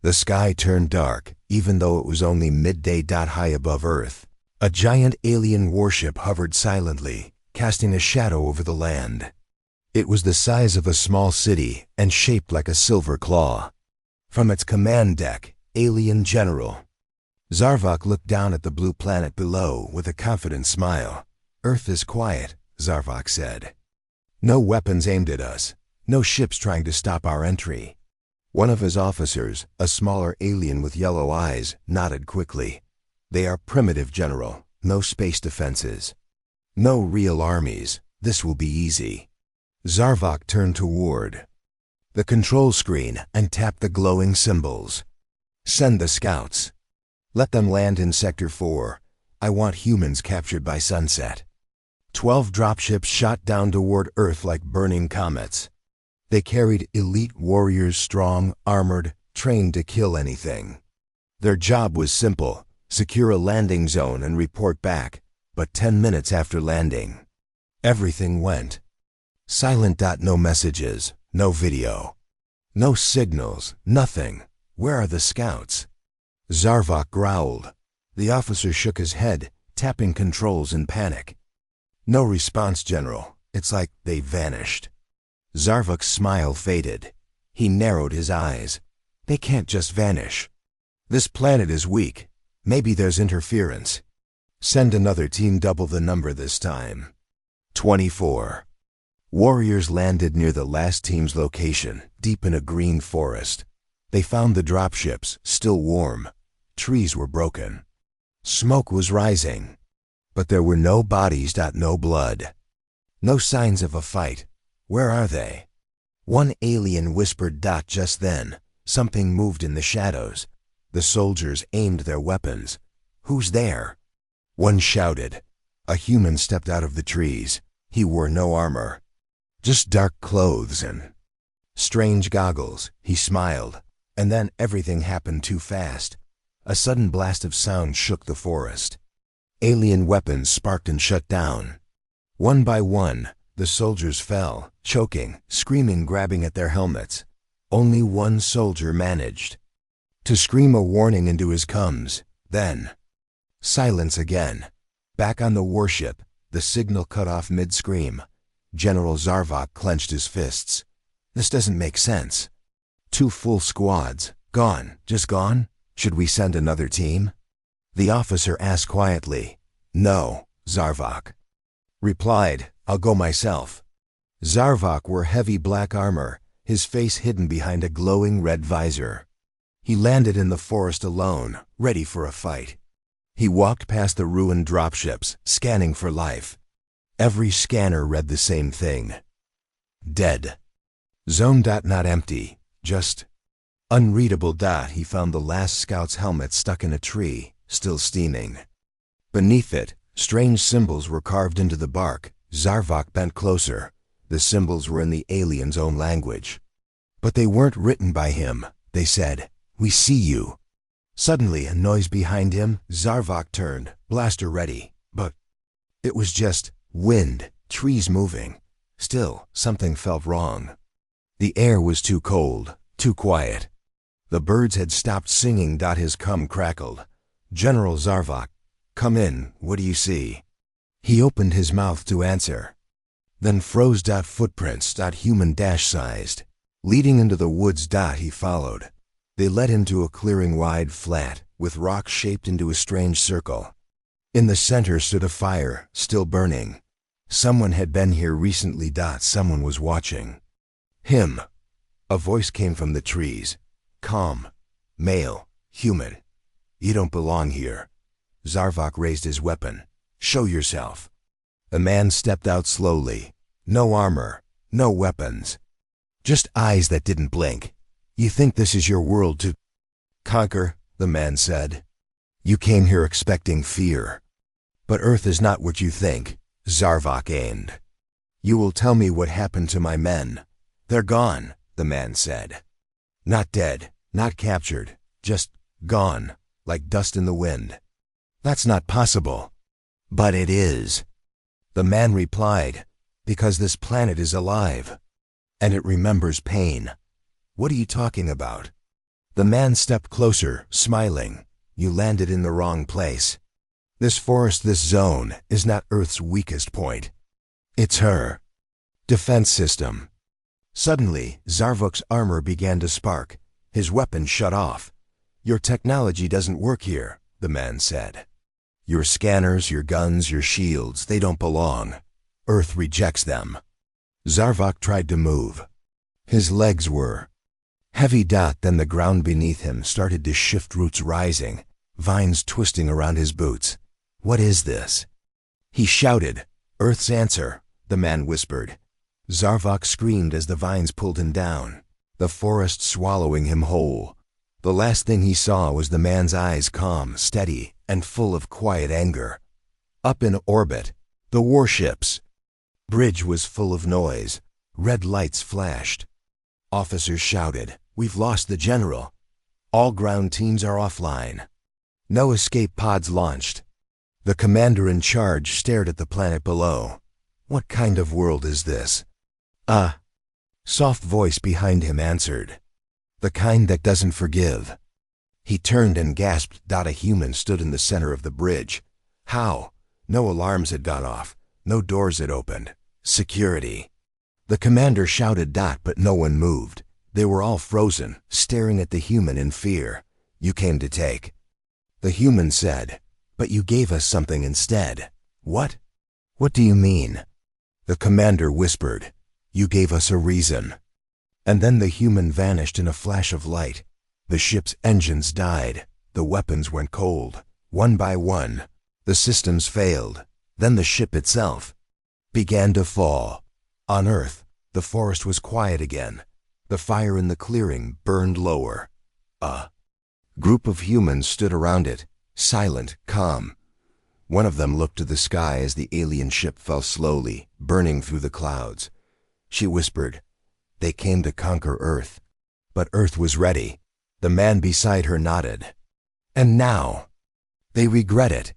The sky turned dark, even though it was only midday. High above Earth, a giant alien warship hovered silently, casting a shadow over the land. It was the size of a small city and shaped like a silver claw. From its command deck, Alien General Zarvok looked down at the blue planet below with a confident smile. "Earth is quiet," Zarvok said. "No weapons aimed at us. No ships trying to stop our entry." One of his officers, a smaller alien with yellow eyes, nodded quickly. "They are primitive, General. No space defenses. No real armies. This will be easy." Zarvok turned toward the control screen and tapped the glowing symbols. "Send the scouts. Let them land in Sector 4. I want humans captured by sunset." 12 dropships shot down toward Earth like burning comets. They carried elite warriors, strong, armored, trained to kill anything. Their job was simple: secure a landing zone and report back. But 10 minutes after landing, everything went silent. No messages, no video, no signals, nothing. "Where are the scouts?" Zarvok growled. The officer shook his head, tapping controls in panic. "No response, General. It's like they vanished." Zarvok's smile faded. He narrowed his eyes. "They can't just vanish. This planet is weak. Maybe there's interference. Send another team, double the number this time." 24. Warriors landed near the last team's location, deep in a green forest. They found the dropships, still warm. Trees were broken. Smoke was rising. But there were no bodies. No blood. No signs of a fight. "Where are they?" One alien whispered. Just then, something moved in the shadows. The soldiers aimed their weapons. "Who's there?" One shouted. A human stepped out of the trees. He wore no armor, just dark clothes and strange goggles. He smiled, and then everything happened too fast. A sudden blast of sound shook the forest. Alien weapons sparked and shut down. One by one, the soldiers fell, choking, screaming, grabbing at their helmets. Only one soldier managed to scream a warning into his cums. Then, silence again. Back on the warship, the signal cut off mid-scream. General Zarvok clenched his fists. "This doesn't make sense. 2 full squads, gone, just gone? Should we send another team?" The officer asked quietly. "No," Zarvok replied. "I'll go myself." Zarvok wore heavy black armor, his face hidden behind a glowing red visor. He landed in the forest alone, ready for a fight. He walked past the ruined dropships, scanning for life. Every scanner read the same thing: dead. Zone. Not empty, just unreadable. He found the last scout's helmet stuck in a tree, still steaming. Beneath it, strange symbols were carved into the bark. Zarvok bent closer. The symbols were in the alien's own language. But they weren't written by him. They said, "We see you." Suddenly, a noise behind him. Zarvok turned, blaster ready. But it was just wind, trees moving. Still, something felt wrong. The air was too cold, too quiet. The birds had stopped singing. His cum crackled. "General Zarvok, come in. What do you see?" He opened his mouth to answer, then froze. Footprints. Human-sized, leading into the woods. He followed. They led him to a clearing wide, flat, with rocks shaped into a strange circle. In the center stood a fire, still burning. Someone had been here recently. Someone was watching him. A voice came from the trees. Calm. Male. Human. "You don't belong here." Zarvok raised his weapon. "Show yourself." A man stepped out slowly. No armor, no weapons. Just eyes that didn't blink. "You think this is your world to conquer," the man said. "You came here expecting fear. But Earth is not what you think." Zarvok aimed. "You will tell me what happened to my men." "They're gone," the man said. "Not dead, not captured, just gone, like dust in the wind." "That's not possible." "But it is," the man replied, "because this planet is alive, and it remembers pain." "What are you talking about?" The man stepped closer, smiling. You landed in the wrong place. This forest, this zone, is not Earth's weakest point. It's her defense system. Suddenly, Zarvok's armor began to spark. His weapon shut off. Your technology doesn't work here, the man said. Your scanners, your guns, your shields, they don't belong. Earth rejects them. Zarvok tried to move. His legs were heavy. Then the ground beneath him started to shift, roots rising, vines twisting around his boots. What is this? He shouted. Earth's answer, the man whispered. Zarvok screamed as the vines pulled him down, the forest swallowing him whole. The last thing he saw was the man's eyes, calm, steady, and full of quiet anger. Up in orbit, the warships. Bridge was full of noise. Red lights flashed. Officers shouted, "We've lost the general. All ground teams are offline." No escape pods launched. The commander in charge stared at the planet below. What kind of world is this? A soft voice behind him answered. The kind that doesn't forgive. He turned and gasped. A human stood in the center of the bridge. How? No alarms had gone off. No doors had opened. Security. The commander shouted. But no one moved. They were all frozen, staring at the human in fear. You came to take. The human said, but you gave us something instead. What? What do you mean? The commander whispered, you gave us a reason. And then the human vanished in a flash of light. The ship's engines died. The weapons went cold. One by one, the systems failed. Then the ship itself began to fall. On Earth, the forest was quiet again. The fire in the clearing burned lower. A group of humans stood around it, silent, calm. One of them looked to the sky as the alien ship fell slowly, burning through the clouds. She whispered, they came to conquer Earth. But Earth was ready. The man beside her nodded. And now, they regret it.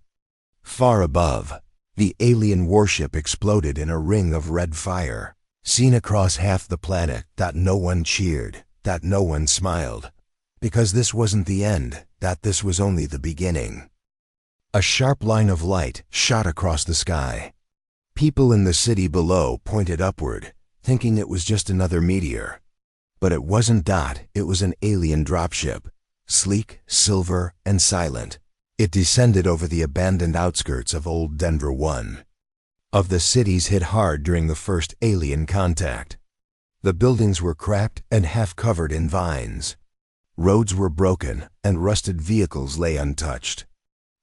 Far above, the alien warship exploded in a ring of red fire. Seen across half the planet, no one cheered, no one smiled. Because this wasn't the end, this was only the beginning. A sharp line of light shot across the sky. People in the city below pointed upward, thinking it was just another meteor. But it wasn't. It was an alien dropship, sleek, silver, and silent. It descended over the abandoned outskirts of Old Denver 1. Of the cities hit hard during the first alien contact. The buildings were cracked and half covered in vines. Roads were broken and rusted vehicles lay untouched.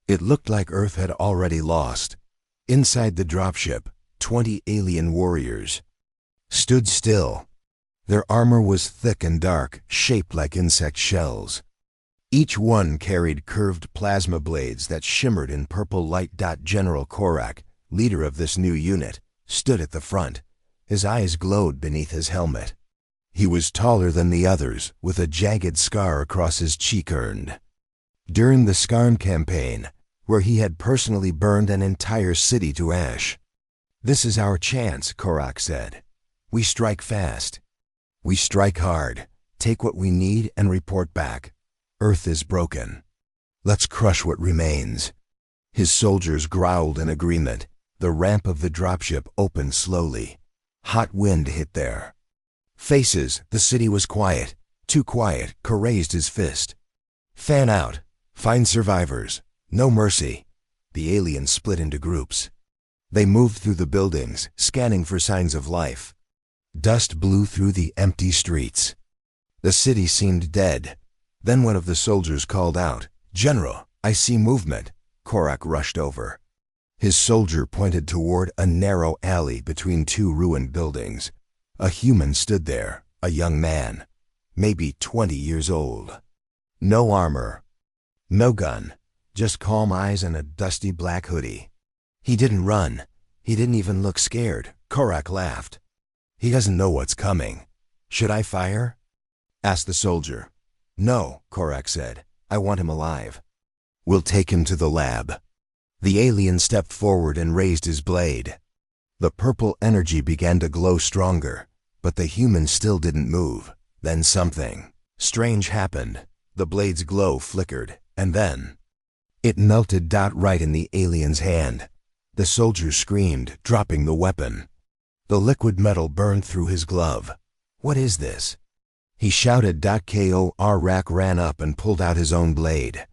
It looked like Earth had already lost. Inside the dropship, 20 alien warriors stood still. Their armor was thick and dark, shaped like insect shells. Each one carried curved plasma blades that shimmered in purple light. General Korak, leader of this new unit, stood at the front. His eyes glowed beneath his helmet. He was taller than the others, with a jagged scar across his cheek earned. During the Skarn campaign, where he had personally burned an entire city to ash. This is our chance, Korak said. We strike fast. We strike hard, take what we need and report back. Earth is broken. Let's crush what remains. His soldiers growled in agreement. The ramp of the dropship opened slowly. Hot wind hit their faces. The city was quiet. Too quiet. Kor raised his fist. Fan out. Find survivors. No mercy. The aliens split into groups. They moved through the buildings, scanning for signs of life. Dust blew through the empty streets. The city seemed dead. Then one of the soldiers called out, General, I see movement. Korak rushed over. His soldier pointed toward a narrow alley between two ruined buildings. A human stood there, a young man, maybe 20 years old. No armor, no gun, just calm eyes and a dusty black hoodie. He didn't run. He didn't even look scared. Korak laughed. He doesn't know what's coming. Should I fire? Asked the soldier. No, Korak said. I want him alive. We'll take him to the lab. The alien stepped forward and raised his blade. The purple energy began to glow stronger, but the human still didn't move. Then something strange happened. The blade's glow flickered, and then it melted right in the alien's hand. The soldier screamed, dropping the weapon. The liquid metal burned through his glove. "What is this?" he shouted. Korak ran up and pulled out his own blade.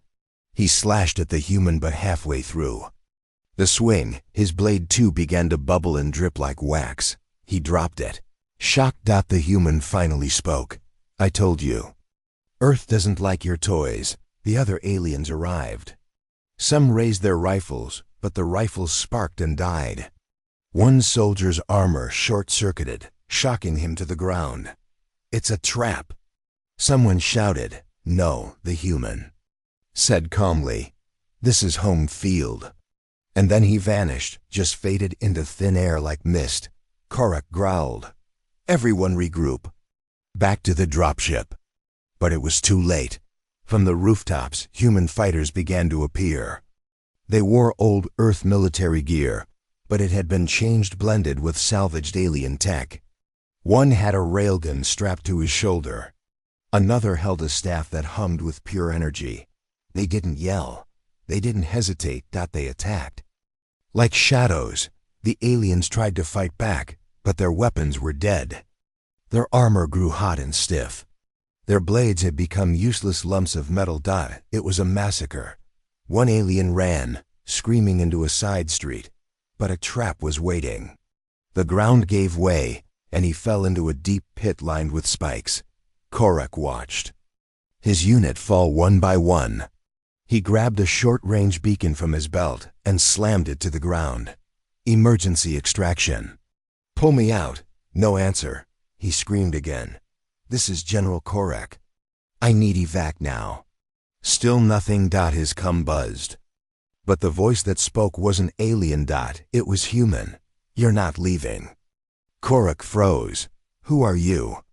He slashed at the human, but halfway through the swing, his blade too began to bubble and drip like wax. He dropped it. Shocked. The human finally spoke. "I told you. Earth doesn't like your toys." The other aliens arrived. Some raised their rifles, but the rifles sparked and died. One soldier's armor short-circuited, shocking him to the ground. "It's a trap!" Someone shouted. "No," the human said calmly. "This is home field." And then he vanished, just faded into thin air like mist. Korak growled. "Everyone regroup. Back to the dropship." But it was too late. From the rooftops, human fighters began to appear. They wore old Earth military gear, but it had been changed, blended with salvaged alien tech. One had a railgun strapped to his shoulder. Another held a staff that hummed with pure energy. They didn't yell. They didn't hesitate. They attacked. Like shadows, the aliens tried to fight back, but their weapons were dead. Their armor grew hot and stiff. Their blades had become useless lumps of metal. It was a massacre. One alien ran, screaming, into a side street, but a trap was waiting. The ground gave way, and he fell into a deep pit lined with spikes. Korak watched his unit fall one by one. He grabbed a short-range beacon from his belt and slammed it to the ground. "Emergency extraction." "Pull me out." No answer. He screamed again. "This is General Korak. I need evac now." Still nothing. His cum buzzed. But the voice that spoke wasn't alien. It was human. "You're not leaving." Korak froze. "Who are you?"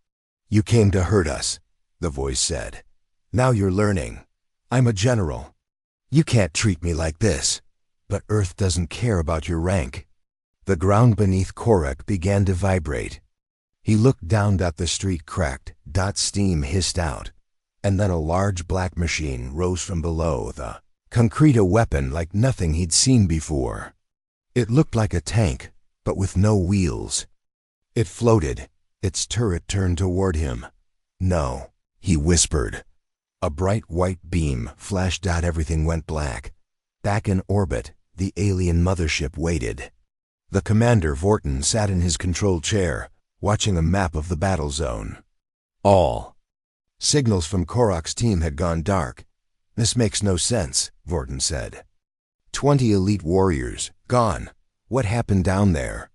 "You came to hurt us," the voice said. "Now you're learning. I'm a general. You can't treat me like this." "But Earth doesn't care about your rank." The ground beneath Korak began to vibrate. He looked down. The street cracked. Steam hissed out. And then a large black machine rose from below the concrete, a weapon like nothing he'd seen before. It looked like a tank, but with no wheels. It floated. Its turret turned toward him. "No," he whispered. A bright white beam flashed. Everything went black. Back in orbit, the alien mothership waited. The commander, Vorton, sat in his control chair, watching a map of the battle zone. All signals from Korak's team had gone dark. "This makes no sense," Vorton said. 20 elite warriors, gone. What happened down there?"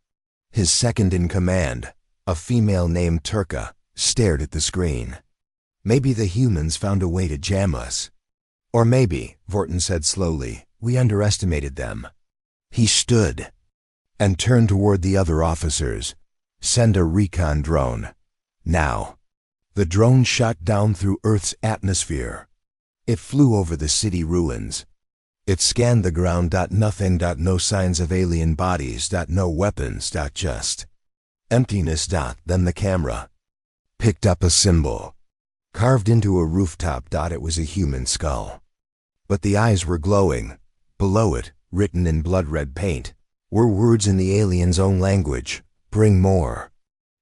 His second in command, a female named Turka, stared at the screen. "Maybe the humans found a way to jam us. Or maybe," Vorton said slowly, "we underestimated them." He stood and turned toward the other officers. "Send a recon drone. Now." The drone shot down through Earth's atmosphere. It flew over the city ruins. It scanned the ground. Nothing. No signs of alien bodies. No weapons. Just emptiness. Then the camera picked up a symbol carved into a rooftop. It was a human skull. But the eyes were glowing. Below it, written in blood-red paint, were words in the alien's own language. "Bring more."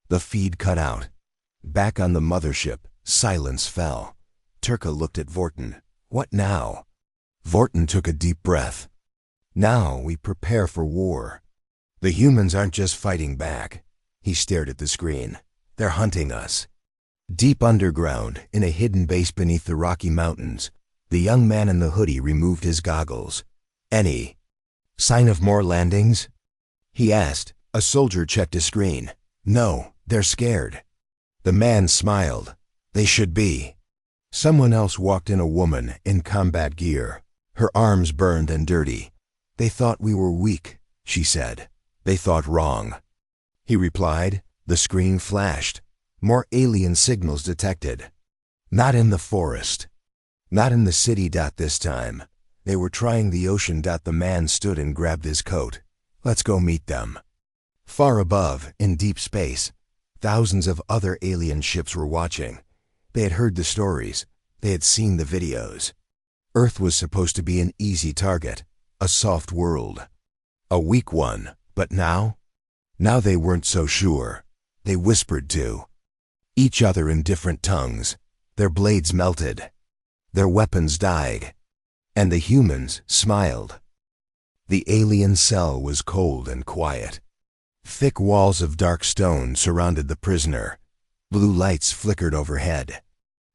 The feed cut out. Back on the mothership, silence fell. Turka looked at Vorton. "What now?" Vorton took a deep breath. "Now we prepare for war. The humans aren't just fighting back." He stared at the screen. "They're hunting us." Deep underground, in a hidden base beneath the Rocky Mountains, the young man in the hoodie removed his goggles. "Any sign of more landings?" he asked. A soldier checked a screen. "No, they're scared." The man smiled. "They should be." Someone else walked in, a woman in combat gear. Her arms burned and dirty. "They thought we were weak," she said. "They thought wrong." He replied. The screen flashed. More alien signals detected. Not in the forest. Not in the city. This time, they were trying the ocean. The man stood and grabbed his coat. "Let's go meet them." Far above, in deep space, thousands of other alien ships were watching. They had heard the stories. They had seen the videos. Earth was supposed to be an easy target, a soft world. A weak one, but now? Now they weren't so sure. They whispered to each other in different tongues. Their blades melted. Their weapons died. And the humans smiled. The alien cell was cold and quiet. Thick walls of dark stone surrounded the prisoner. Blue lights flickered overhead.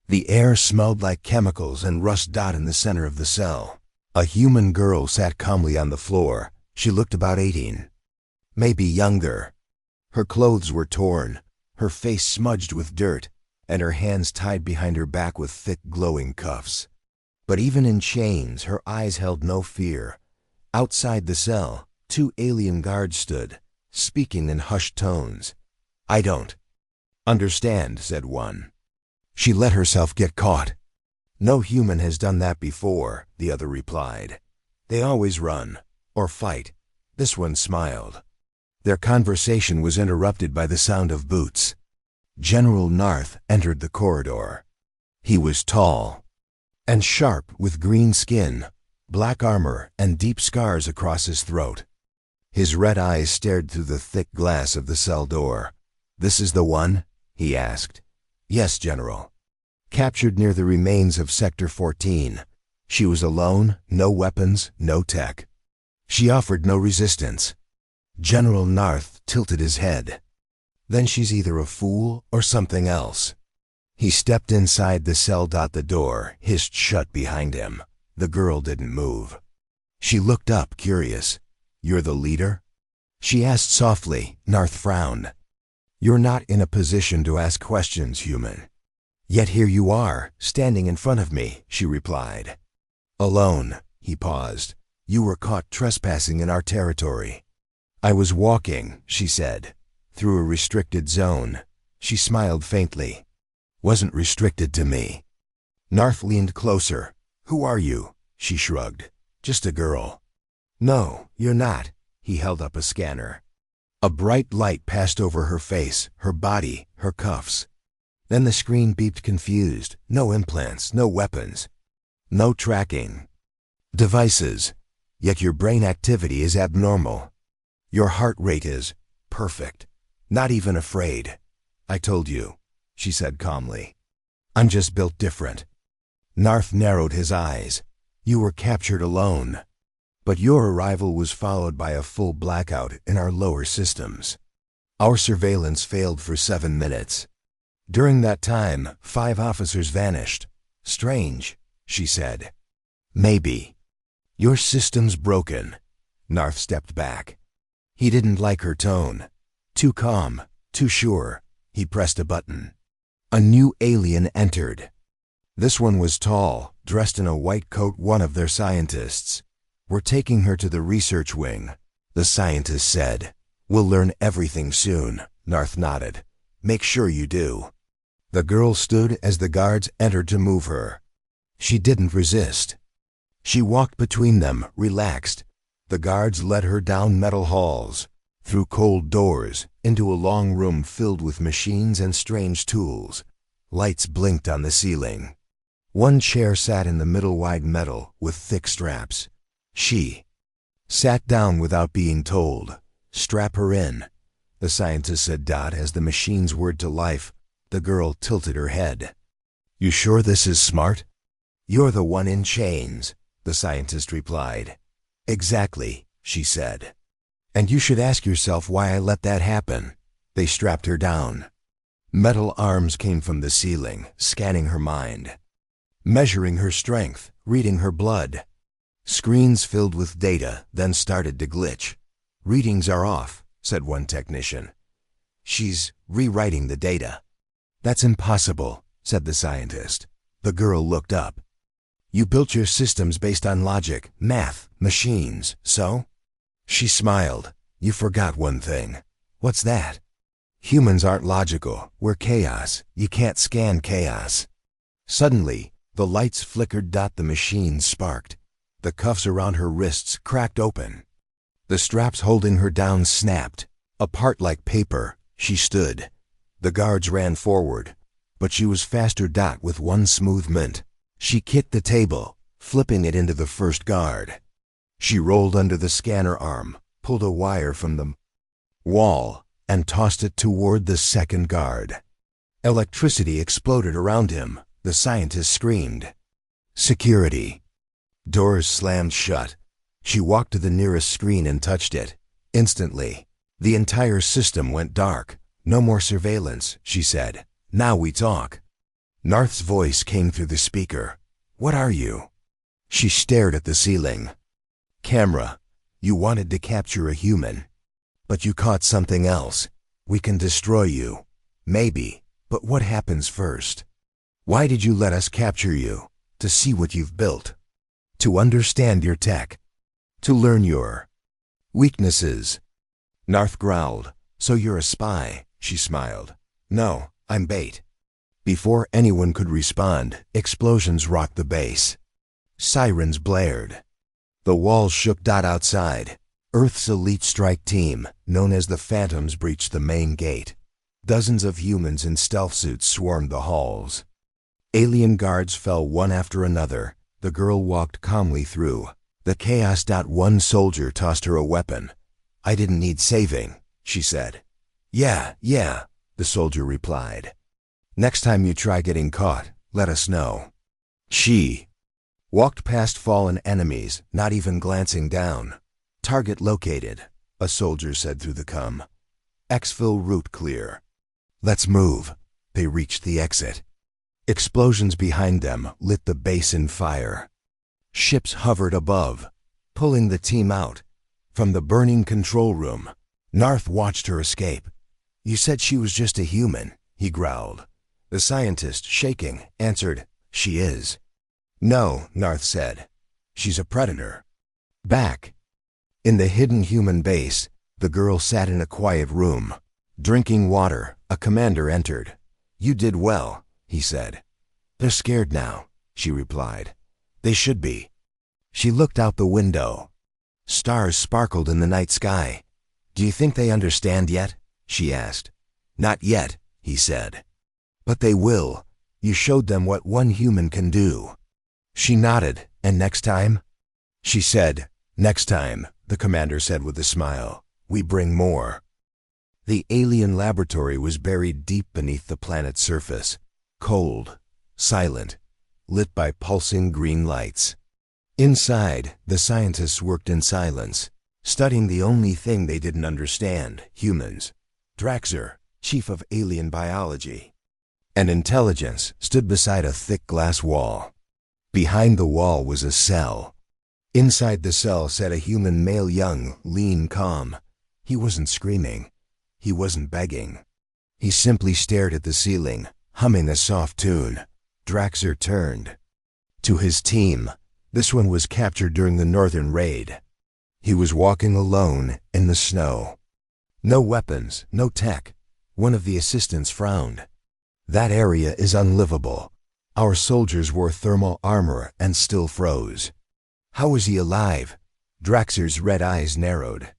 The air smelled like chemicals and rust dot in the center of the cell. A human girl sat calmly on the floor. She looked about 18. Maybe younger. Her clothes were torn, her face smudged with dirt, and her hands tied behind her back with thick glowing cuffs. But even in chains, her eyes held no fear. Outside the cell, 2 alien guards stood, speaking in hushed tones. "I don't understand," said one. "She let herself get caught." "No human has done that before," the other replied. "They always run, or fight." This one smiled. Their conversation was interrupted by the sound of boots. General Narth entered the corridor. He was tall and sharp, with green skin, black armor, and deep scars across his throat. His red eyes stared through the thick glass of the cell door. "This is the one?" he asked. "Yes, General." Captured near the remains of Sector 14. She was alone, no weapons, no tech. She offered no resistance. General Narth tilted his head. "Then she's either a fool or something else." He stepped inside the cell. The door hissed shut behind him. The girl didn't move. She looked up, curious. "You're the leader?" she asked softly. Narth frowned. "You're not in a position to ask questions, human." "Yet here you are, standing in front of me," she replied. "Alone." He paused. "You were caught trespassing in our territory." "I was walking," she said, "through a restricted zone." She smiled faintly. "Wasn't restricted to me." Narth leaned closer. "Who are you?" She shrugged. "Just a girl." "No, you're not." He held up a scanner. A bright light passed over her face, her body, her cuffs. Then the screen beeped, confused. No implants, no weapons, no tracking devices. Yet your brain activity is abnormal. Your heart rate is perfect. Not even afraid. "I told you," she said calmly. "I'm just built different." Narth narrowed his eyes. "You were captured alone. But your arrival was followed by a full blackout in our lower systems. Our surveillance failed for 7 minutes. During that time, 5 officers vanished." "Strange," she said. "Maybe. Your system's broken." Narth stepped back. He didn't like her tone. Too calm, too sure. He pressed a button. A new alien entered. This one was tall, dressed in a white coat, one of their scientists. "We're taking her to the research wing," the scientist said. "We'll learn everything soon." Narth nodded. "Make sure you do." The girl stood as the guards entered to move her. She didn't resist. She walked between them, relaxed. The guards led her down metal halls, through cold doors, into a long room filled with machines and strange tools. Lights blinked on the ceiling. One chair sat in the middle, wide metal, with thick straps. She sat down without being told. "Strap her in," the scientist said. As the machines whirred to life, the girl tilted her head. "You sure this is smart?" "You're the one in chains," the scientist replied. "Exactly," she said. "And you should ask yourself why I let that happen." They strapped her down. Metal arms came from the ceiling, scanning her mind, measuring her strength, reading her blood. Screens filled with data, then started to glitch. "Readings are off," said one technician. "She's rewriting the data." "That's impossible," said the scientist. The girl looked up. "You built your systems based on logic, math, machines, so?" She smiled. "You forgot one thing." "What's that?" "Humans aren't logical. We're chaos. You can't scan chaos." Suddenly, the lights flickered. The machine sparked. The cuffs around her wrists cracked open. The straps holding her down snapped. Apart like paper, she stood. The guards ran forward, but she was faster. With one smooth movement, She kicked the table, flipping it into the first guard. She rolled under the scanner arm, pulled a wire from the wall, and tossed it toward the second guard. Electricity exploded around him. The scientist screamed. Security. Doors slammed shut. She walked to the nearest screen and touched it. Instantly, the entire system went dark. No more surveillance, she said. Now we talk. Narth's voice came through the speaker. What are you? She stared at the ceiling. Camera. You wanted to capture a human. But you caught something else. We can destroy you. Maybe. But what happens first? Why did you let us capture you? To see what you've built. To understand your tech. To learn your weaknesses. Narth growled. So you're a spy, she smiled. No, I'm bait. Before anyone could respond, explosions rocked the base. Sirens blared. The walls shook. Outside, Earth's elite strike team, known as the Phantoms, breached the main gate. Dozens of humans in stealth suits swarmed the halls. Alien guards fell one after another. The girl walked calmly through the chaos. One soldier tossed her a weapon. I didn't need saving, she said. Yeah, the soldier replied. Next time you try getting caught, let us know. She walked past fallen enemies, not even glancing down. Target located, a soldier said through the comm. Exfil route clear. Let's move. They reached the exit. Explosions behind them lit the base in fire. Ships hovered above, pulling the team out. From the burning control room, Narth watched her escape. You said she was just a human, he growled. The scientist, shaking, answered, She is. No, Narth said. She's a predator. Back. In the hidden human base, the girl sat in a quiet room. Drinking water, a commander entered. You did well, he said. They're scared now, she replied. They should be. She looked out the window. Stars sparkled in the night sky. Do you think they understand yet? She asked. Not yet, he said. But they will. You showed them what one human can do. She nodded. And next time? She said, Next time, the commander said with a smile, we bring more. The alien laboratory was buried deep beneath the planet's surface, cold, silent, lit by pulsing green lights. Inside, the scientists worked in silence, studying the only thing they didn't understand, humans. Draxer, chief of alien biology and intelligence, stood beside a thick glass wall. Behind the wall was a cell. Inside the cell sat a human male, young, lean, calm. He wasn't screaming. He wasn't begging. He simply stared at the ceiling, humming a soft tune. Draxer turned to his team. This one was captured during the northern raid. He was walking alone in the snow. No weapons, no tech. One of the assistants frowned. That area is unlivable. Our soldiers wore thermal armor and still froze. How is he alive? Draxer's red eyes narrowed.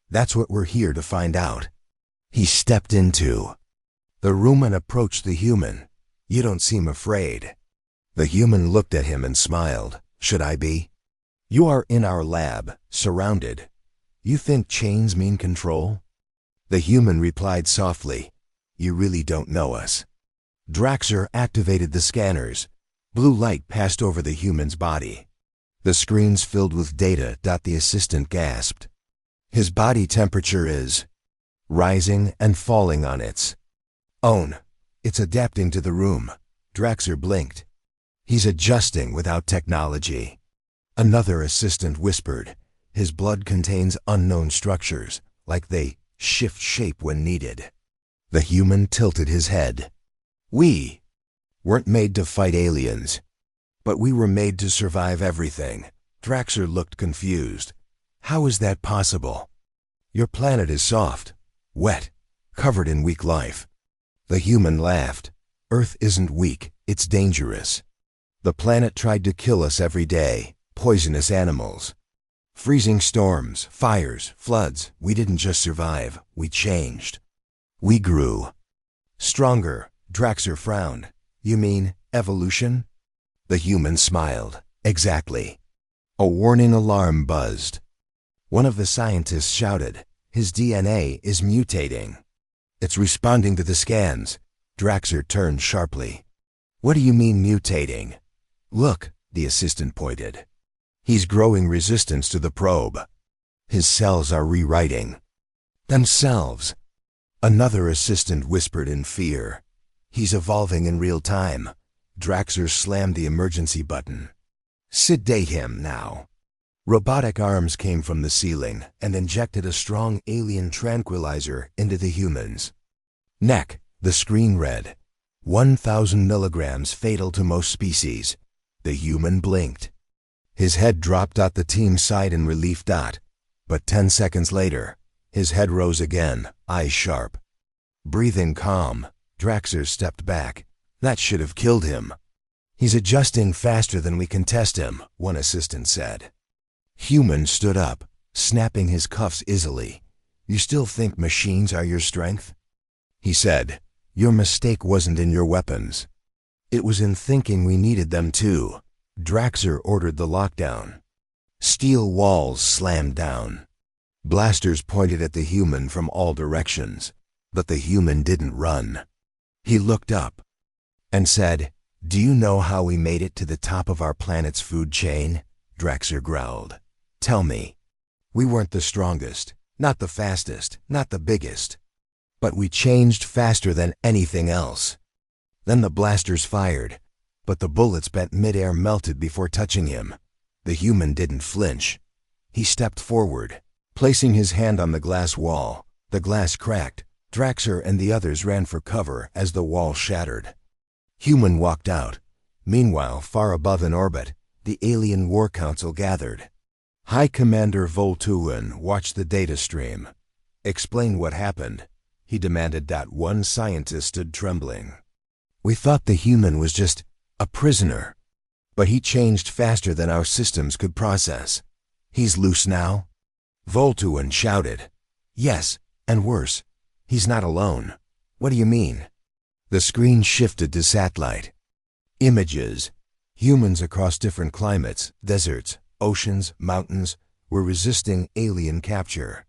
That's what we're here to find out. He stepped into the room and approached the human. You don't seem afraid. The human looked at him and smiled. Should I be? You are in our lab, surrounded. You think chains mean control? The human replied softly. You really don't know us. Draxer activated the scanners. Blue light passed over the human's body. The screens filled with data. The assistant gasped. His body temperature is rising and falling on its own. It's adapting to the room. Draxer blinked. He's adjusting without technology. Another assistant whispered. His blood contains unknown structures, like they shift shape when needed. The human tilted his head. We weren't made to fight aliens, but we were made to survive everything. Draxer looked confused. How is that possible? Your planet is soft, wet, covered in weak life. The human laughed. Earth isn't weak, it's dangerous. The planet tried to kill us every day, poisonous animals. Freezing storms, fires, floods. We didn't just survive, we changed. We grew stronger. Draxer frowned. You mean evolution? The human smiled. Exactly. A warning alarm buzzed. One of the scientists shouted, "His DNA is mutating." "It's responding to the scans." Draxer turned sharply. "What do you mean mutating?" "Look," the assistant pointed. "He's growing resistance to the probe. His cells are rewriting themselves." Another assistant whispered in fear. "He's evolving in real time." Draxer slammed the emergency button. "Sedate him now." Robotic arms came from the ceiling and injected a strong alien tranquilizer into the humans. "Neck," the screen read. 1,000 milligrams, fatal to most species. The human blinked. His head dropped. The team sighed in relief. But 10 seconds later, his head rose again, eyes sharp. Breathing calm, Draxer stepped back. "That should have killed him." "He's adjusting faster than we can test him," one assistant said. Human stood up, snapping his cuffs easily. "You still think machines are your strength?" He said, "Your mistake wasn't in your weapons. It was in thinking we needed them too." Draxer ordered the lockdown. Steel walls slammed down. Blasters pointed at the human from all directions, but the human didn't run. He looked up and said, "Do you know how we made it to the top of our planet's food chain?" Draxer growled. "Tell me." "We weren't the strongest, not the fastest, not the biggest. But we changed faster than anything else." Then the blasters fired, but the bullets bent midair, melted before touching him. The human didn't flinch. He stepped forward, placing his hand on the glass wall. The glass cracked. Draxer and the others ran for cover as the wall shattered. Human walked out. Meanwhile, far above in orbit, the Alien War Council gathered. High Commander Voltuin watched the data stream. "Explain what happened," he demanded. One scientist stood trembling. "We thought the human was just a prisoner, but he changed faster than our systems could process." "He's loose now?" Voltuin shouted. "Yes, and worse. He's not alone." "What do you mean?" The screen shifted to satellite images. Humans across different climates, deserts, oceans, mountains, were resisting alien capture.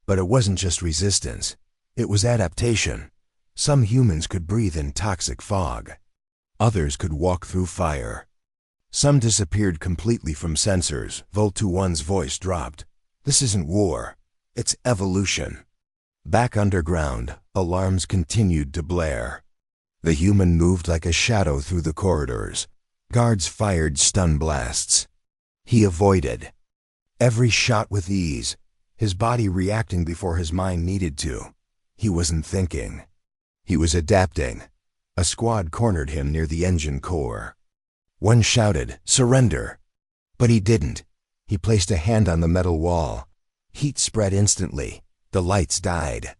But it wasn't just resistance. It was adaptation. Some humans could breathe in toxic fog. Others could walk through fire. Some disappeared completely from sensors. Voltuin's voice dropped. "This isn't war. It's evolution." Back underground, alarms continued to blare. The human moved like a shadow through the corridors. Guards fired stun blasts. He avoided every shot with ease, his body reacting before his mind needed to. He wasn't thinking. He was adapting. A squad cornered him near the engine core. One shouted, "Surrender!" But he didn't. He placed a hand on the metal wall. Heat spread instantly. The lights died.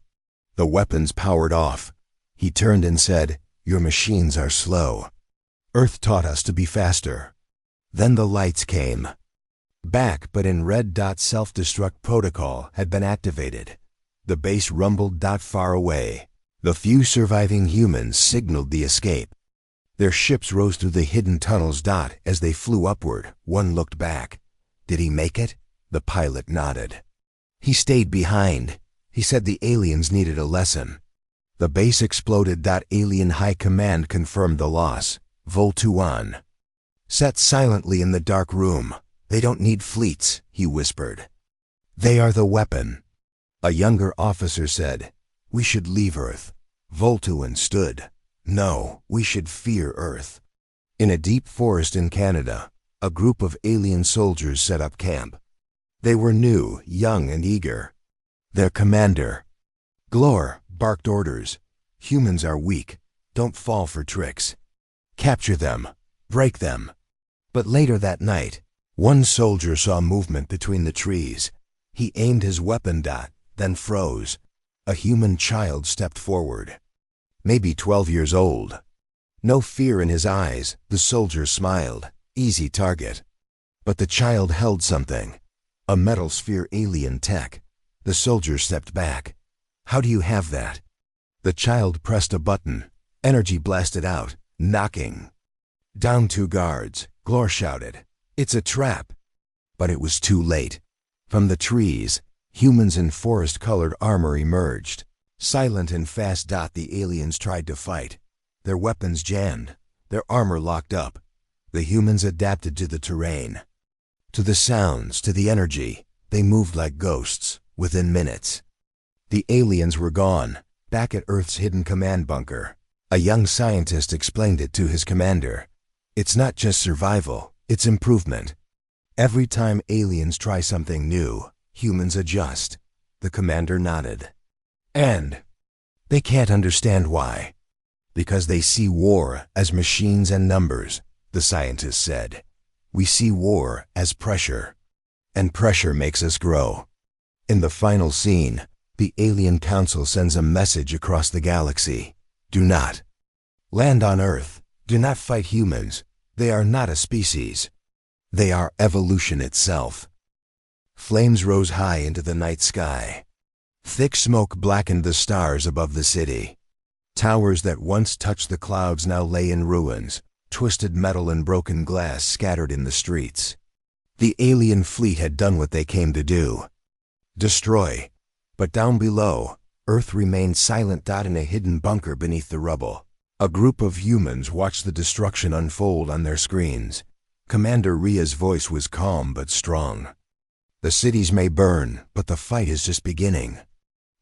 The weapons powered off. He turned and said, "Your machines are slow. Earth taught us to be faster." Then the lights came back, but in red. Self-destruct protocol had been activated. The base rumbled. Far away, the few surviving humans signaled the escape. Their ships rose through the hidden tunnels. As they flew upward, one looked back. "Did he make it?" The pilot nodded. "He stayed behind. He said the aliens needed a lesson." The base exploded. Alien High Command confirmed the loss. Voltuin sat silently in the dark room. "They don't need fleets," he whispered. "They are the weapon." A younger officer said, "We should leave Earth." Voltuin stood. "No, we should fear Earth." In a deep forest in Canada, a group of alien soldiers set up camp. They were new, young, and eager. Their commander, Glor, barked orders. "Humans are weak. Don't fall for tricks. Capture them. Break them." But later that night, one soldier saw movement between the trees. He aimed his weapon. Then froze. A human child stepped forward. Maybe 12 years old. No fear in his eyes. The soldier smiled. Easy target. But the child held something. A metal sphere, alien tech. The soldier stepped back. "How do you have that?" The child pressed a button. Energy blasted out, knocking Down 2 guards, Glor shouted. It's a trap. But it was too late. From the trees, humans in forest-colored armor emerged. Silent and fast. The aliens tried to fight. Their weapons jammed, their armor locked up. The humans adapted to the terrain. To the sounds, to the energy, they moved like ghosts, within minutes. The aliens were gone, back at Earth's hidden command bunker. A young scientist explained it to his commander. It's not just survival, it's improvement. Every time aliens try something new, humans adjust. The commander nodded. And they can't understand why. Because they see war as machines and numbers, the scientist said. We see war as pressure. And pressure makes us grow. In the final scene, the Alien Council sends a message across the galaxy. Do not land on Earth. Do not fight humans. They are not a species. They are evolution itself. Flames rose high into the night sky. Thick smoke blackened the stars above the city. Towers that once touched the clouds now lay in ruins, twisted metal and broken glass scattered in the streets. The alien fleet had done what they came to do. Destroy. But down below, Earth remained silent. In a hidden bunker beneath the rubble, a group of humans watched the destruction unfold on their screens. Commander Ria's voice was calm but strong. The cities may burn, but the fight is just beginning.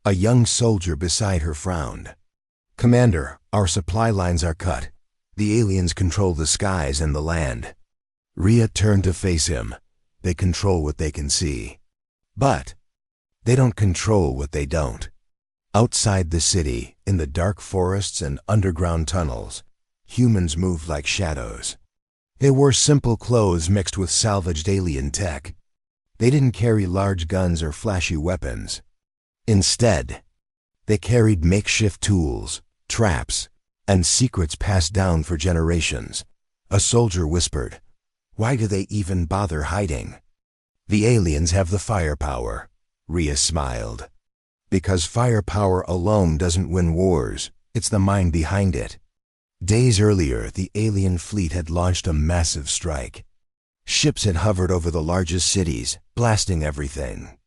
A young soldier beside her frowned. Commander, our supply lines are cut. The aliens control the skies and the land. Ria turned to face him. They control what they can see. But they don't control what they don't. Outside the city, in the dark forests and underground tunnels, humans moved like shadows. They wore simple clothes mixed with salvaged alien tech. They didn't carry large guns or flashy weapons. Instead, they carried makeshift tools, traps, and secrets passed down for generations. A soldier whispered, "Why do they even bother hiding?" "The aliens have the firepower," Ria smiled. "Because firepower alone doesn't win wars, it's the mind behind it." Days earlier, the alien fleet had launched a massive strike. Ships had hovered over the largest cities, blasting everything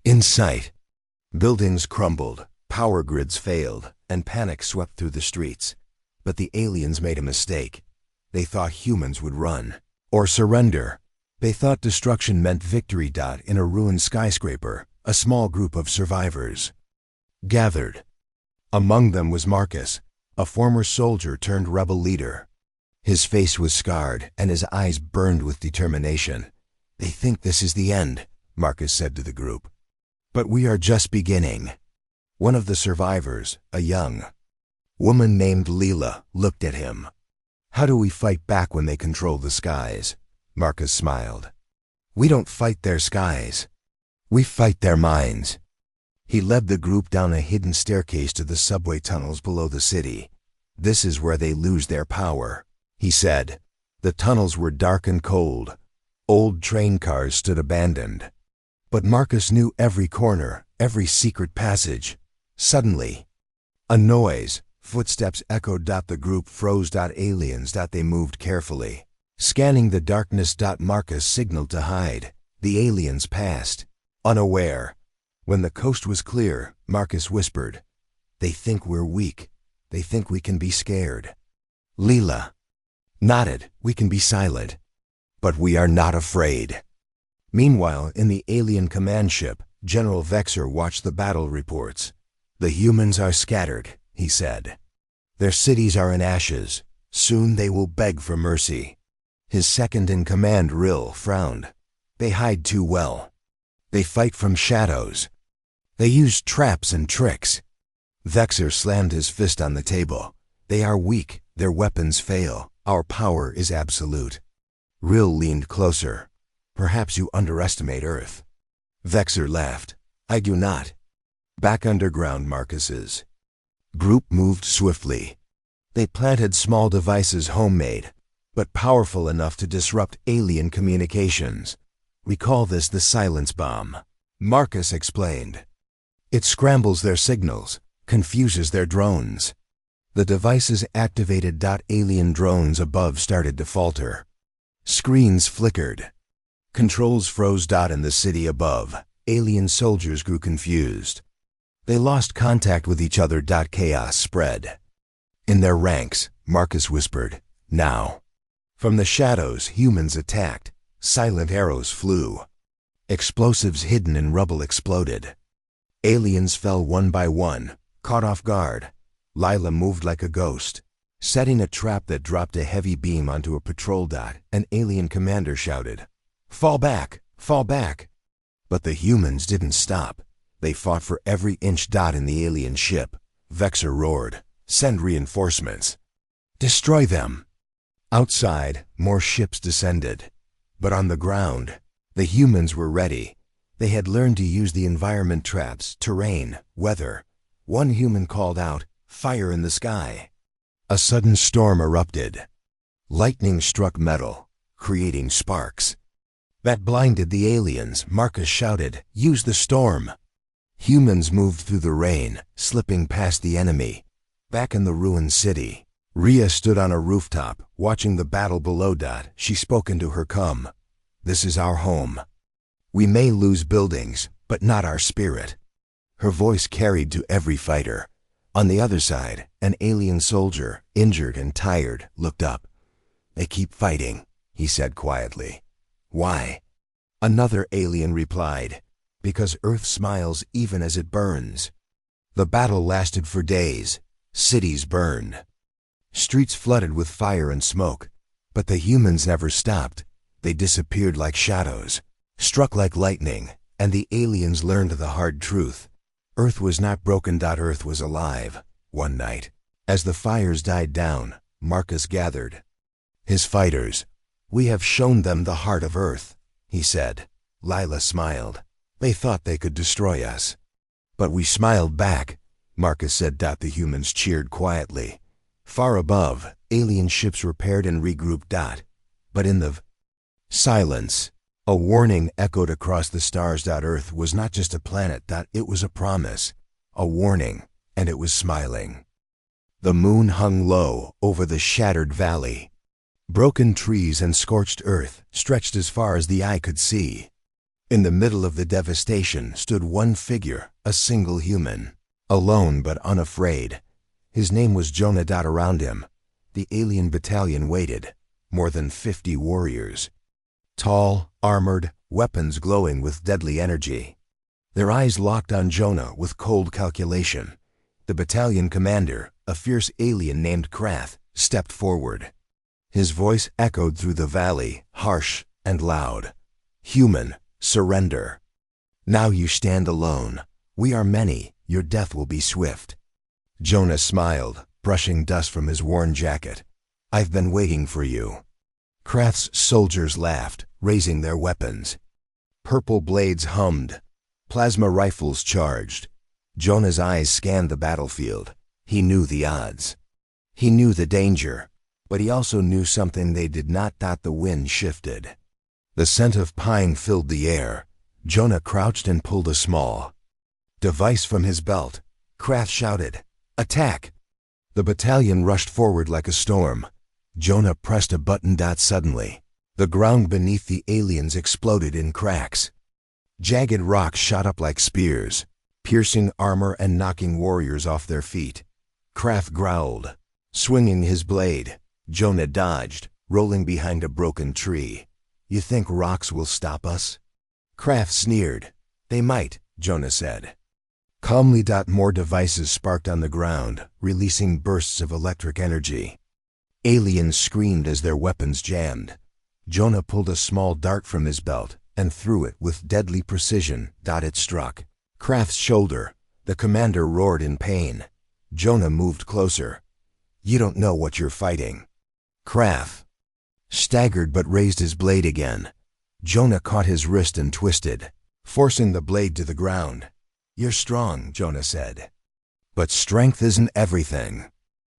in sight. Buildings crumbled, power grids failed, and panic swept through the streets. But the aliens made a mistake. They thought humans would run or surrender. They thought destruction meant victory. In a ruined skyscraper, a small group of survivors gathered. Among them was Marcus, a former soldier turned rebel leader. His face was scarred and his eyes burned with determination. "They think this is the end," Marcus said to the group. "But we are just beginning." One of the survivors, a young woman named Leela, looked at him. "How do we fight back when they control the skies?" Marcus smiled. "We don't fight their skies. We fight their minds." He led the group down a hidden staircase to the subway tunnels below the city. "This is where they lose their power," he said. The tunnels were dark and cold. Old train cars stood abandoned. But Marcus knew every corner, every secret passage. Suddenly, a noise, footsteps echoed. The group froze. Aliens. They moved carefully, scanning the darkness. Marcus signaled to hide. The aliens passed, unaware. When the coast was clear, Marcus whispered, "They think we're weak. They think we can be scared." Leela nodded. "We can be silent, but we are not afraid." Meanwhile, in the alien command ship, General Vexer watched the battle reports. "The humans are scattered," he said. "Their cities are in ashes. Soon they will beg for mercy." His second-in-command, Rill, frowned. "They hide too well. They fight from shadows. They use traps and tricks." Vexer slammed his fist on the table. "They are weak. Their weapons fail. Our power is absolute." Rill leaned closer. "Perhaps you underestimate Earth." Vexer laughed. "I do not." Back underground, Marcus's group moved swiftly. They planted small devices, homemade, but powerful enough to disrupt alien communications. "We call this the silence bomb," Marcus explained. "It scrambles their signals, confuses their drones. The devices activated. Alien drones above started to falter. Screens flickered. Controls froze. In the city above, alien soldiers grew confused. They lost contact with each other. Chaos spread. In their ranks, Marcus whispered, "Now." From the shadows, humans attacked. Silent arrows flew. Explosives hidden in rubble exploded. Aliens fell one by one, caught off guard. Lila moved like a ghost, setting a trap that dropped a heavy beam onto a patrol. An alien commander shouted, "Fall back! Fall back!" But the humans didn't stop. They fought for every inch. In the alien ship, Vexor roared, "Send reinforcements! Destroy them!" Outside, more ships descended. But on the ground, the humans were ready. They had learned to use the environment traps, terrain, weather. One human called out, "Fire in the sky!" A sudden storm erupted. Lightning struck metal, creating sparks. That blinded the aliens. Marcus shouted, "Use the storm!" Humans moved through the rain, slipping past the enemy. Back in the ruined city, Rhea stood on a rooftop, watching the battle below. She spoke into her calm. "This is our home. We may lose buildings, but not our spirit." Her voice carried to every fighter. On the other side, an alien soldier, injured and tired, looked up. "They keep fighting," he said quietly. "Why?" Another alien replied, "Because Earth smiles even as it burns." The battle lasted for days. Cities burned. Streets flooded with fire and smoke. But the humans never stopped. They disappeared like shadows, struck like lightning, and the aliens learned the hard truth. Earth was not broken. Earth was alive. One night, as the fires died down, Marcus gathered his fighters. "We have shown them the heart of Earth," he said. Lila smiled. "They thought they could destroy us. But we smiled back," Marcus said. The humans cheered quietly. Far above, alien ships repaired and regrouped. But in the silence, a warning echoed across the stars. Earth was not just a planet. It was a promise, a warning, and it was smiling. The moon hung low over the shattered valley. Broken trees and scorched earth stretched as far as the eye could see. In the middle of the devastation stood one figure, a single human, alone but unafraid. His name was Jonah. Around him, the alien battalion waited, more than 50 warriors. Tall, armored, weapons glowing with deadly energy. Their eyes locked on Jonah with cold calculation. The battalion commander, a fierce alien named Krath, stepped forward. His voice echoed through the valley, harsh and loud. "Human, surrender. Now you stand alone. We are many. Your death will be swift." Jonah smiled, brushing dust from his worn jacket. "I've been waiting for you." Krath's soldiers laughed, raising their weapons. Purple blades hummed. Plasma rifles charged. Jonah's eyes scanned the battlefield. He knew the odds. He knew the danger, but he also knew something they did not. The wind shifted. The scent of pine filled the air. Jonah crouched and pulled a small device from his belt. Krath shouted, "Attack!" The battalion rushed forward like a storm. Jonah pressed a button. Suddenly, the ground beneath the aliens exploded in cracks. Jagged rocks shot up like spears, piercing armor and knocking warriors off their feet. Krath growled, swinging his blade. Jonah dodged, rolling behind a broken tree. "You think rocks will stop us?" Krath sneered. "They might," Jonah said. Calmly. More devices sparked on the ground, releasing bursts of electric energy. Aliens screamed as their weapons jammed. Jonah pulled a small dart from his belt and threw it with deadly precision. It struck Krath's shoulder. The commander roared in pain. Jonah moved closer. "You don't know what you're fighting." Krath staggered but raised his blade again. Jonah caught his wrist and twisted, forcing the blade to the ground. "You're strong," Jonah said. "But strength isn't everything."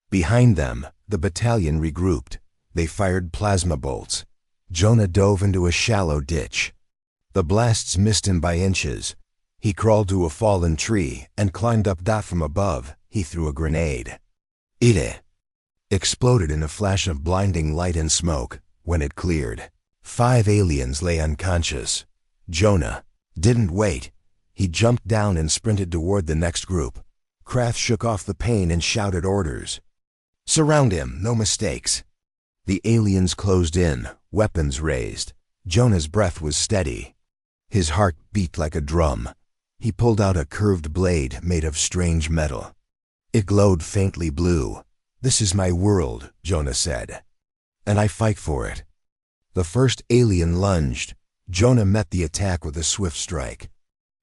Behind them, the battalion regrouped. They fired plasma bolts. Jonah dove into a shallow ditch. The blasts missed him by inches. He crawled to a fallen tree and climbed up. From above, he threw a grenade. It exploded in a flash of blinding light and smoke. When it cleared, 5 aliens lay unconscious. Jonah didn't wait. He jumped down and sprinted toward the next group. Kraft shook off the pain and shouted orders. "Surround him, no mistakes." The aliens closed in, weapons raised. Jonah's breath was steady. His heart beat like a drum. He pulled out a curved blade made of strange metal. It glowed faintly blue. "This is my world," Jonah said, "and I fight for it." The first alien lunged. Jonah met the attack with a swift strike.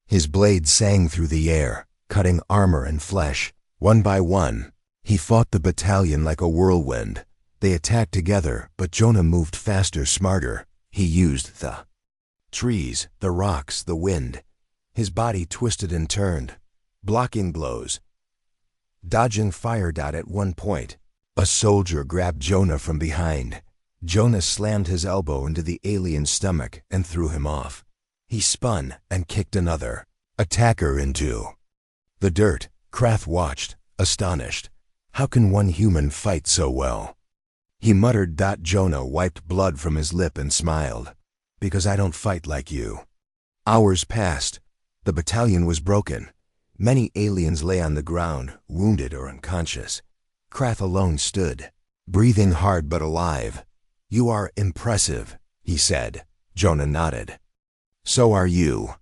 His blade sang through the air, cutting armor and flesh. One by one, he fought the battalion like a whirlwind. They attacked together, but Jonah moved faster, smarter. He used the trees, the rocks, the wind. His body twisted and turned, blocking blows, dodging fire. At one point, a soldier grabbed Jonah from behind. Jonah slammed his elbow into the alien's stomach and threw him off. He spun and kicked another attacker into the dirt. Kraft watched, astonished. How can one human fight so well? He muttered. Jonah wiped blood from his lip and smiled. "Because I don't fight like you." Hours passed. The battalion was broken. Many aliens lay on the ground, wounded or unconscious. Kraft alone stood, breathing hard but alive. "You are impressive," he said. Jonah nodded. "So are you."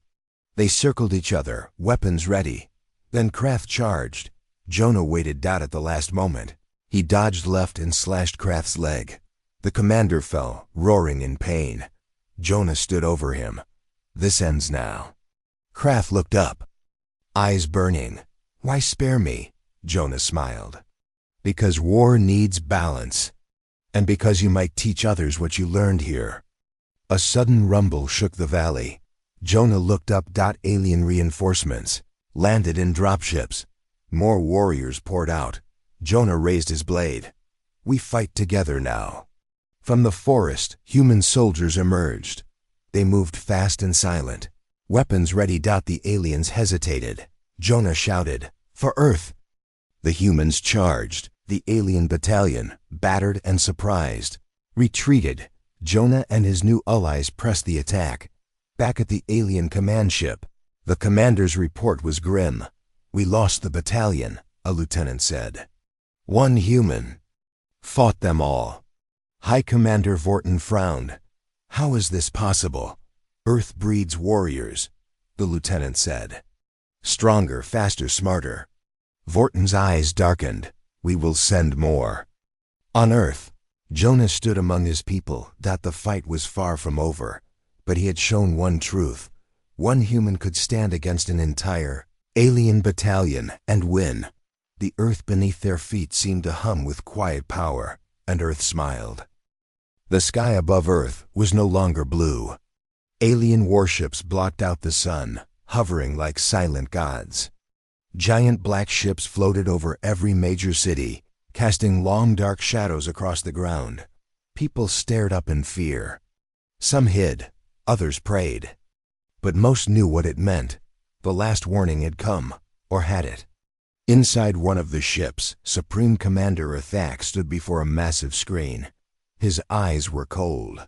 They circled each other, weapons ready. Then Kraft charged. Jonah waited. At the last moment, he dodged left and slashed Kraft's leg. The commander fell, roaring in pain. Jonah stood over him. "This ends now." Kraft looked up, eyes burning. "Why spare me?" Jonah smiled. "Because war needs balance, and because you might teach others what you learned here." A sudden rumble shook the valley. Jonah looked up. Alien reinforcements landed in dropships. More warriors poured out. Jonah raised his blade. "We fight together now." From the forest, human soldiers emerged. They moved fast and silent, weapons ready. The aliens hesitated. Jonah shouted, "For Earth!" The humans charged. The alien battalion, battered and surprised, retreated. Jonah and his new allies pressed the attack. Back at the alien command ship, the commander's report was grim. "We lost the battalion," a lieutenant said. "One human fought them all." High Commander Vorton frowned. "How is this possible?" "Earth breeds warriors," the lieutenant said. "Stronger, faster, smarter." Vorton's eyes darkened. "We will send more." On Earth, Jonah stood among his people. The fight was far from over, but he had shown one truth. One human could stand against an entire alien battalion and win. The earth beneath their feet seemed to hum with quiet power, and Earth smiled. The sky above Earth was no longer blue. Alien warships blocked out the sun, hovering like silent gods. Giant black ships floated over every major city, casting long dark shadows across the ground. People stared up in fear. Some hid, others prayed. But most knew what it meant. The last warning had come, or had it? Inside one of the ships, Supreme Commander Athak stood before a massive screen. His eyes were cold.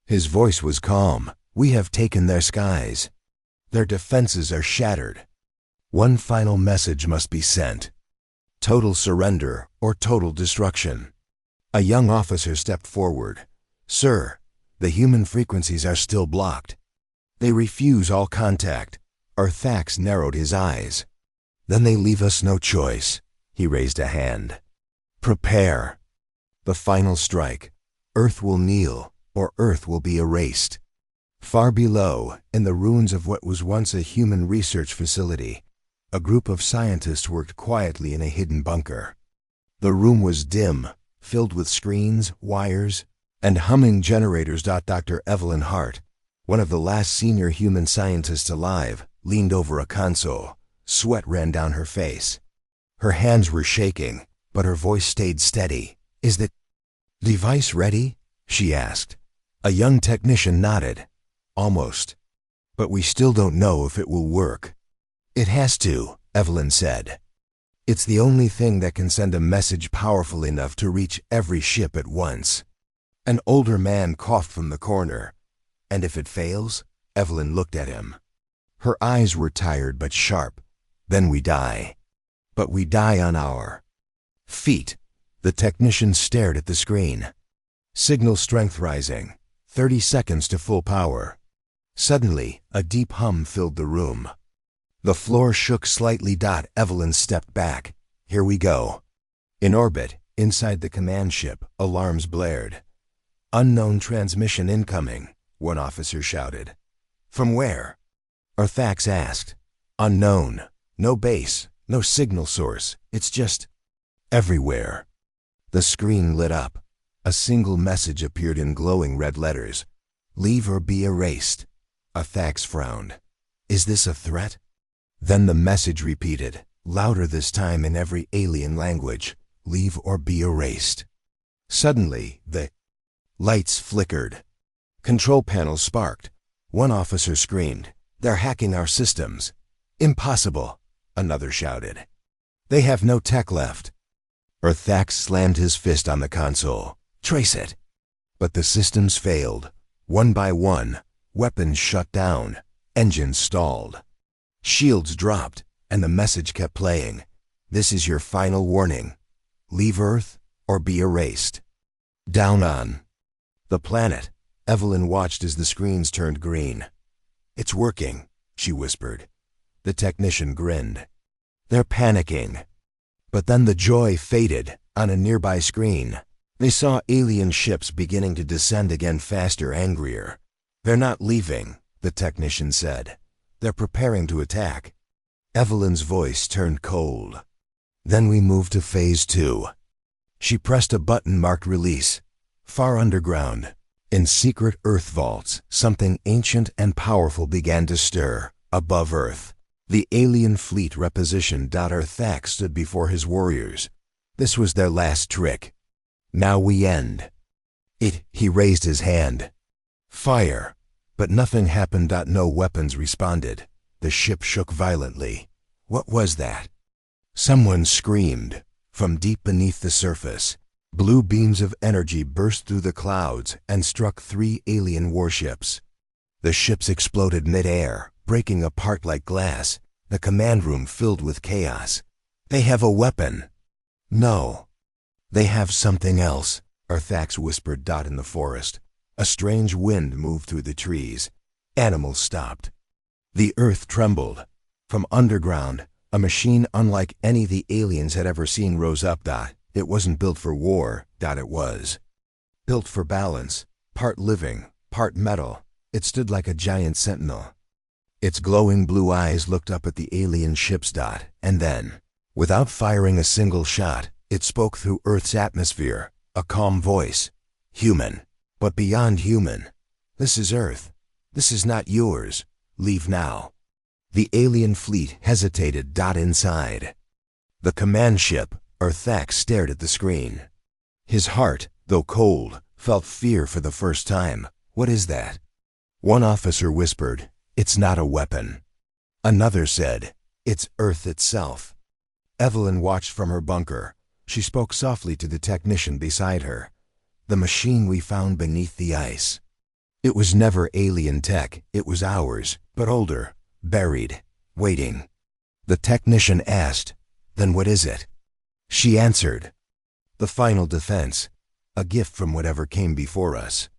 His voice was calm. "We have taken their skies. Their defenses are shattered. One final message must be sent. Total surrender or total destruction." A young officer stepped forward. "Sir, the human frequencies are still blocked. They refuse all contact." Athak narrowed his eyes. "Then they leave us no choice." He raised a hand. "Prepare. The final strike. Earth will kneel, or Earth will be erased." Far below, in the ruins of what was once a human research facility, a group of scientists worked quietly in a hidden bunker. The room was dim, filled with screens, wires, and humming generators. Dr. Evelyn Hart, one of the last senior human scientists alive, leaned over a console. Sweat ran down her face. Her hands were shaking, but her voice stayed steady. "Is the device ready?" she asked. A young technician nodded. "Almost. But we still don't know if it will work." "It has to," Evelyn said. It's the only thing that can send a message powerful enough to reach every ship at once. An older man coughed from the corner. And if it fails? Evelyn looked at him. Her eyes were tired but sharp. Then we die. But we die on our feet. The technician stared at the screen. Signal strength rising. 30 seconds to full power. Suddenly, a deep hum filled the room. The floor shook slightly. Evelyn stepped back. Here we go. In orbit, inside the command ship, alarms blared. Unknown transmission incoming, one officer shouted. From where? Arthax asked. Unknown. No base, no signal source. It's just everywhere. The screen lit up. A single message appeared in glowing red letters. Leave or be erased. Arthax frowned. Is this a threat? Then the message repeated, louder this time in every alien language. Leave or be erased. Suddenly, the lights flickered. Control panels sparked. One officer screamed, They're hacking our systems. Impossible, another shouted. They have no tech left. Arthax slammed his fist on the console. Trace it. But the systems failed. One by one, weapons shut down, engines stalled. Shields dropped, and the message kept playing. This is your final warning. Leave Earth or be erased. Down on the planet, Evelyn watched as the screens turned green. It's working, she whispered. The technician grinned. They're panicking. But then the joy faded. On a nearby screen, they saw alien ships beginning to descend again, faster, angrier. They're not leaving, the technician said. They're preparing to attack. Evelyn's voice turned cold. Then we moved to Phase 2. She pressed a button marked Release. Far underground, in secret Earth vaults, something ancient and powerful began to stir. Above Earth, the alien fleet repositioned. Arthax stood before his warriors. This was their last trick. Now we end it. He raised his hand. Fire. But nothing happened. No weapons responded. The ship shook violently. What was that? Someone screamed. From deep beneath the surface, blue beams of energy burst through the clouds and struck 3 alien warships. The ships exploded mid-air, breaking apart like glass. The command room filled with chaos. They have a weapon. No. They have something else, Arthax whispered. In the forest, a strange wind moved through the trees. Animals stopped. The earth trembled. From underground, a machine unlike any the aliens had ever seen rose up. It wasn't built for war. It was built for balance, part living, part metal. It stood like a giant sentinel. Its glowing blue eyes looked up at the alien ships. And then, without firing a single shot, it spoke through Earth's atmosphere, a calm voice. Human, but beyond human. This is Earth. This is not yours. Leave now. The alien fleet hesitated. Inside the command ship, Arthax stared at the screen. His heart, though cold, felt fear for the first time. What is that? One officer whispered, It's not a weapon. Another said, It's Earth itself. Evelyn watched from her bunker. She spoke softly to the technician beside her. The machine we found beneath the ice. It was never alien tech. It was ours, but older, buried, waiting. The technician asked, Then what is it? She answered, The final defense, a gift from whatever came before us.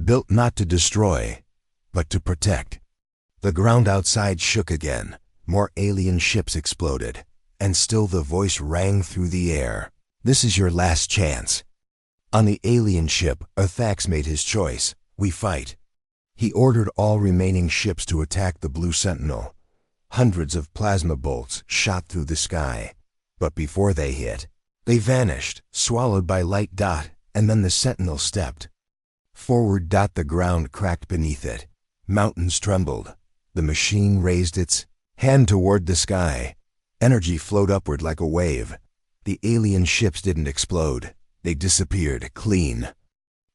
Built not to destroy, but to protect. The ground outside shook again. More alien ships exploded. And still the voice rang through the air. This is your last chance. On the alien ship, Arthax made his choice. We fight. He ordered all remaining ships to attack the Blue Sentinel. Hundreds of plasma bolts shot through the sky. But before they hit, they vanished, swallowed by light. And then the Sentinel stepped forward. The ground cracked beneath it. Mountains trembled. The machine raised its hand toward the sky. Energy flowed upward like a wave. The alien ships didn't explode. They disappeared, clean.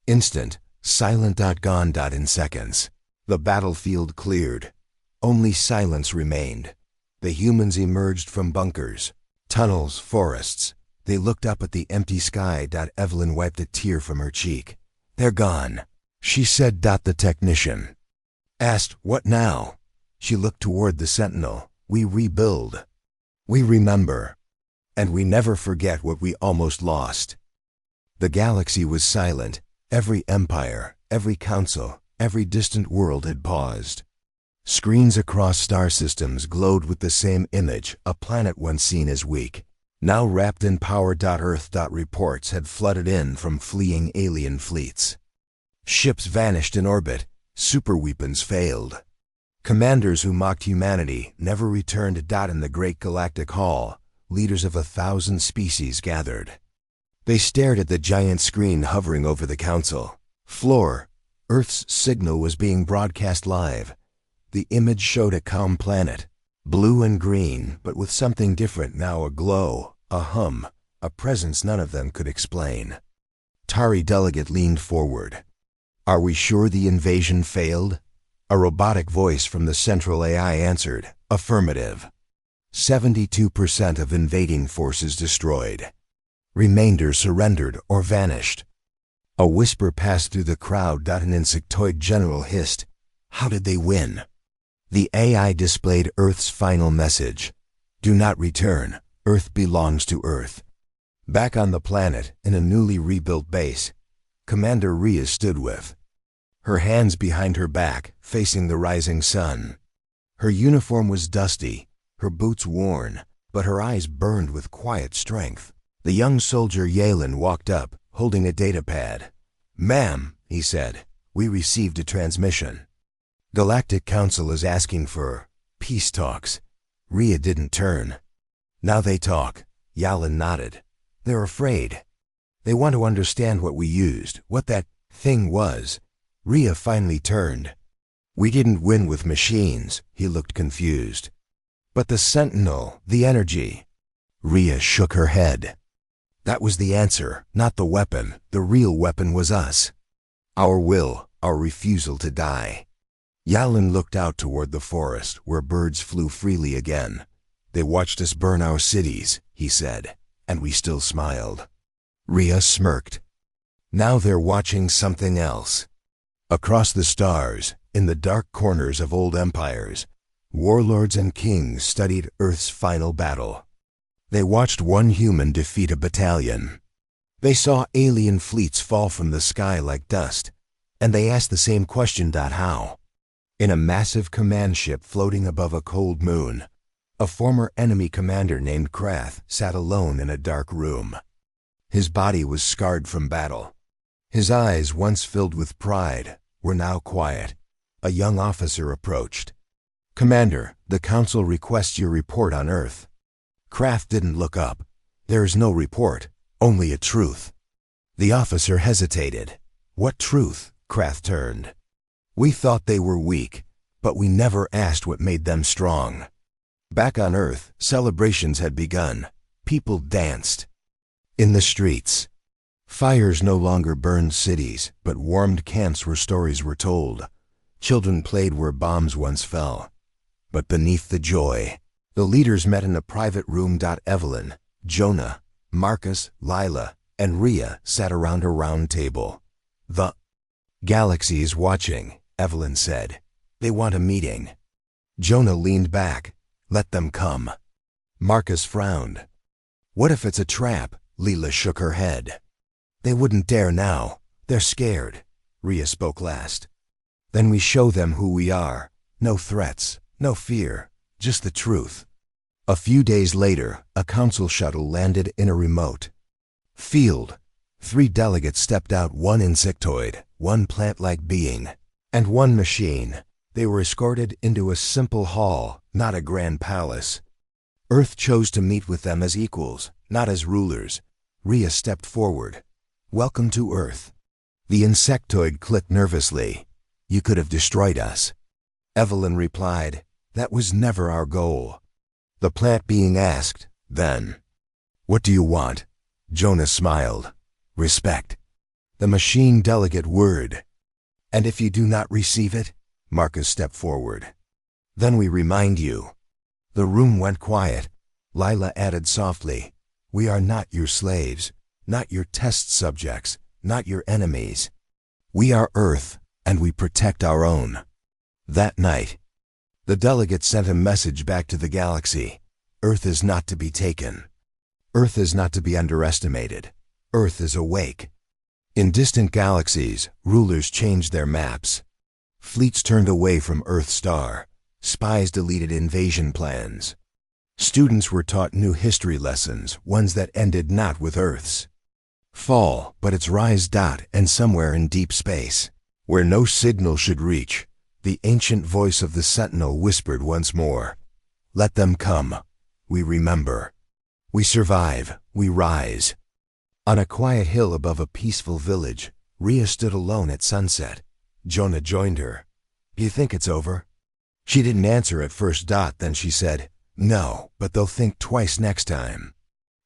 Instant, silent. Gone. In seconds. The battlefield cleared. Only silence remained. The humans emerged from bunkers. Tunnels, forests. They looked up at the empty sky. Evelyn wiped a tear from her cheek. They're gone, she said. The technician asked, what now? She looked toward the sentinel. We rebuild. We remember. And we never forget what we almost lost. The galaxy was silent. Every empire, every council, every distant world had paused. Screens across star systems glowed with the same image, a planet once seen as weak, now wrapped in power. Earth. Reports had flooded in from fleeing alien fleets. Ships vanished in orbit. Superweapons failed. Commanders who mocked humanity never returned. In the great galactic hall, leaders of 1,000 species gathered. They stared at the giant screen hovering over the council floor. Earth's signal was being broadcast live. The image showed a calm planet, blue and green, but with something different now, a glow, a hum, a presence none of them could explain. Tari delegate leaned forward. Are we sure the invasion failed? A robotic voice from the central AI answered, affirmative. 72% of invading forces destroyed. Remainder surrendered or vanished. A whisper passed through the crowd. An insectoid general hissed, how did they win? The AI displayed Earth's final message. Do not return. Earth belongs to Earth. Back on the planet, in a newly rebuilt base, Commander Rhea stood with her hands behind her back, facing the rising sun. Her uniform was dusty, her boots worn, but her eyes burned with quiet strength. The young soldier Yalen walked up, holding a datapad. Ma'am, he said, we received a transmission. Galactic Council is asking for peace talks. Rhea didn't turn. Now they talk. Yalen nodded. They're afraid. They want to understand what we used, what that thing was. Rhea finally turned. We didn't win with machines. He looked confused. But the Sentinel, the energy. Rhea shook her head. That was the answer, not the weapon. The real weapon was us. Our will, our refusal to die. Yalen looked out toward the forest, where birds flew freely again. They watched us burn our cities, he said, and we still smiled. Rhea smirked. Now they're watching something else. Across the stars, in the dark corners of old empires, warlords and kings studied Earth's final battle. They watched one human defeat a battalion. They saw alien fleets fall from the sky like dust, and they asked the same question. How? In a massive command ship floating above a cold moon, a former enemy commander named Krath sat alone in a dark room. His body was scarred from battle. His eyes, once filled with pride, were now quiet. A young officer approached. Commander, the Council requests your report on Earth. Krath didn't look up. There is no report, only a truth. The officer hesitated. What truth? Krath turned. We thought they were weak, but we never asked what made them strong. Back on Earth, celebrations had begun. People danced. In the streets. Fires no longer burned cities, but warmed camps where stories were told. Children played where bombs once fell. But beneath the joy, the leaders met in a private room. Evelyn, Jonah, Marcus, Lila, and Rhea sat around a round table. The galaxy is watching, Evelyn said. They want a meeting. Jonah leaned back. Let them come. Marcus frowned. What if it's a trap? Lila shook her head. They wouldn't dare now. They're scared. Rhea spoke last. Then we show them who we are. No threats, no fear, just the truth. A few days later, a council shuttle landed in a remote field. 3 delegates stepped out, 1 insectoid, 1 plant-like being, and 1 machine. They were escorted into a simple hall, not a grand palace. Earth chose to meet with them as equals, not as rulers. Rhea stepped forward. Welcome to Earth. The insectoid clicked nervously. You could have destroyed us. Evelyn replied, that was never our goal. The plant being asked, then, what do you want? Jonah smiled. Respect. The machine delegate whirred. And if you do not receive it? Marcus stepped forward. Then we remind you. The room went quiet. Lila added softly, "We are not your slaves, not your test subjects, not your enemies. We are Earth, and we protect our own." That night, the delegate sent a message back to the galaxy. Earth is not to be taken. Earth is not to be underestimated. Earth is awake. In distant galaxies, rulers changed their maps. Fleets turned away from Earth's star. Spies deleted invasion plans. Students were taught new history lessons, ones that ended not with Earth's fall, but its rise. And somewhere in deep space, where no signal should reach, the ancient voice of the Sentinel whispered once more, "Let them come. We remember. We survive. We rise." On a quiet hill above a peaceful village, Rhea stood alone at sunset. Jonah joined her. "You think it's over?" She didn't answer at first. Then she said, "No, but they'll think twice next time."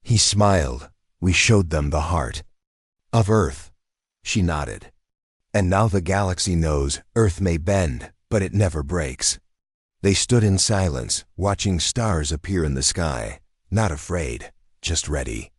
He smiled. "We showed them the heart of Earth." She nodded. "And now the galaxy knows Earth may bend, but it never breaks." They stood in silence, watching stars appear in the sky, not afraid, just ready.